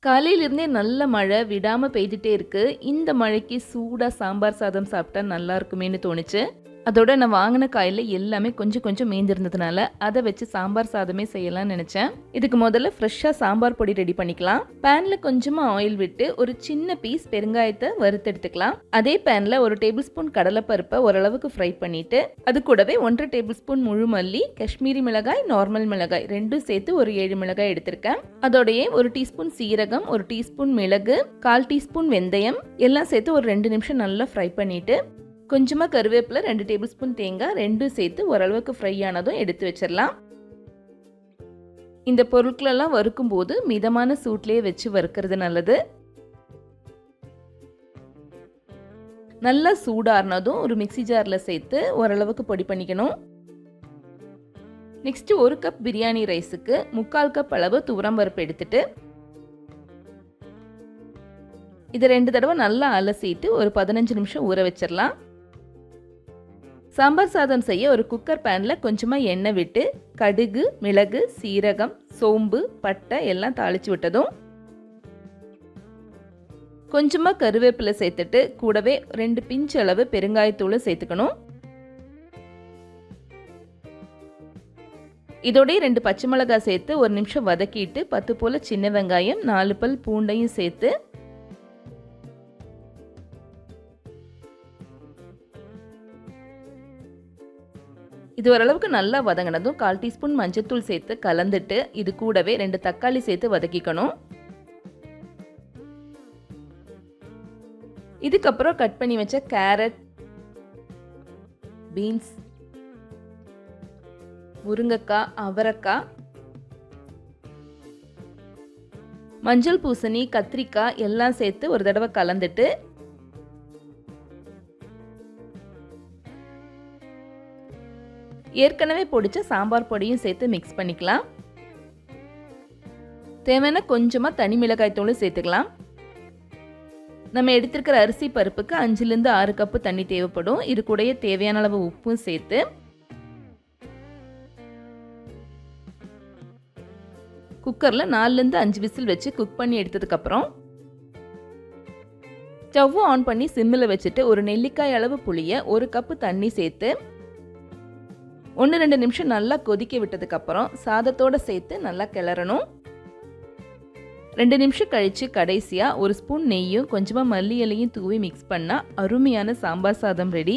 காலையிலிருந்தே நல்ல மழை விடாம பெய்துட்டே இருக்கு. இந்த மழைக்கு சூடா சாம்பார் சாதம் சாப்பிட்டா நல்லா இருக்குமேன்னு தோணுச்சு. அதோட நான் வாங்கின காயில எல்லாமே கொஞ்சம் கொஞ்சம் மீந்திருந்ததுனால அதை வச்சு சாம்பார் சாதமே செய்யலாம்னு நினைச்சேன். இதுக்கு முதல்ல ஃப்ரெஷ்ஷாக சாம்பார் பொடி ரெடி பண்ணிக்கலாம். பேன்ல கொஞ்சமா ஆயில் விட்டு ஒரு சின்ன பீஸ் பெருங்காயத்தை வறுத்து எடுத்துக்கலாம். அதே பேன்ல ஒரு டேபிள் ஸ்பூன் கடலைப்பருப்பை ஓரளவுக்கு ஃப்ரை பண்ணிட்டு அது கூடவே 1.5 டேபிள் ஸ்பூன் முழு மல்லி, காஷ்மீரி மிளகாய், நார்மல் மிளகாய் ரெண்டும் சேர்த்து ஒரு 7 மிளகாய் எடுத்திருக்கேன். அதோடயே ஒரு டீஸ்பூன் சீரகம், ஒரு டீஸ்பூன் மிளகு, 1/4 டீஸ்பூன் வெந்தயம் எல்லாம் சேர்த்து ஒரு 2 நிமிஷம் நல்லா ஃப்ரை பண்ணிட்டு கொஞ்சமாக கருவேப்பிலை, 2 டேபிள் ஸ்பூன் தேங்காய் ரெண்டும் சேர்த்து ஓரளவுக்கு ஃப்ரை ஆனதும் எடுத்து வச்சிடலாம். இந்த பொருட்களெல்லாம் வறுக்கும் போது மிதமான சூட்லேயே வச்சு வறுக்கிறது நல்லது. நல்லா சூடாறினதும் ஒரு மிக்சி ஜாரில் சேர்த்து ஓரளவுக்கு பொடி பண்ணிக்கணும். நெக்ஸ்ட் 1 கப் பிரியாணி ரைஸுக்கு 3/4 கப் அளவு துவரம்பருப்பு எடுத்துட்டு இதை 2 தடவை நல்லா அலசிட்டு ஒரு 15 நிமிஷம் ஊற வச்சிடலாம். சாம்பார் சாதம் செய்ய ஒரு குக்கர் பேனில் கொஞ்சமாக எண்ணெய் விட்டு கடுகு, மிளகு, சீரகம், சோம்பு, பட்டை எல்லாம் தாளித்து விட்டதும் கொஞ்சமாக கருவேப்பிலை சேர்த்துட்டு கூடவே 2 பிஞ்ச் அளவு பெருங்காயத்தூளை சேர்த்துக்கணும். இதோடய 2 பச்சை மிளகாய் சேர்த்து ஒரு நிமிஷம் வதக்கிட்டு 10 போல் சின்ன வெங்காயம், 4 பல் பூண்டையும் சேர்த்து இது ஓரளவுக்கு நல்லா வதங்கினதும் 1/4 டீஸ்பூன் மஞ்சத்தூள் சேர்த்து கலந்துட்டு இது கூடவே 2 தக்காளி சேர்த்து வதக்கிக்கணும். இதுக்கப்புறம் கட் பண்ணி வச்ச கேரட், பீன்ஸ், முருங்கைக்காய், அவரைக்காய், மஞ்சள் பூசணி, கத்திரிக்காய் எல்லாம் சேர்த்து ஒரு தடவை கலந்துட்டு ஏற்கனவே பொடிச்ச சாம்பார் பொடியும் சேர்த்து மிக்ஸ் பண்ணிக்கலாம். தேவையான கொஞ்சமாக தனி மிளகாய் தூள் சேர்த்துக்கலாம். நம்ம எடுத்திருக்கிற அரிசி பருப்புக்கு 5லேருந்து 6 கப்பு தண்ணி தேவைப்படும். இது கூடயே தேவையான அளவு உப்பும் சேர்த்து குக்கரில் 4லேருந்து 5 விசில் வச்சு குக் பண்ணி எடுத்ததுக்கப்புறம் ஸ்டவ் ஆன் பண்ணி சிம்மில் வச்சுட்டு ஒரு நெல்லிக்காய் அளவு புளியை 1 கப்பு தண்ணி சேர்த்து 1-2 நிமிஷம் நல்லா கொதிக்க விட்டதுக்கப்புறம் சாதத்தோடு சேர்த்து நல்லா கிளறணும். 2 நிமிஷம் கழித்து கடைசியாக 1 ஸ்பூன் நெய்யும் கொஞ்சமாக மல்லி இலையும் தூவி மிக்ஸ் பண்ணால் அருமையான சாம்பார் சாதம் ரெடி.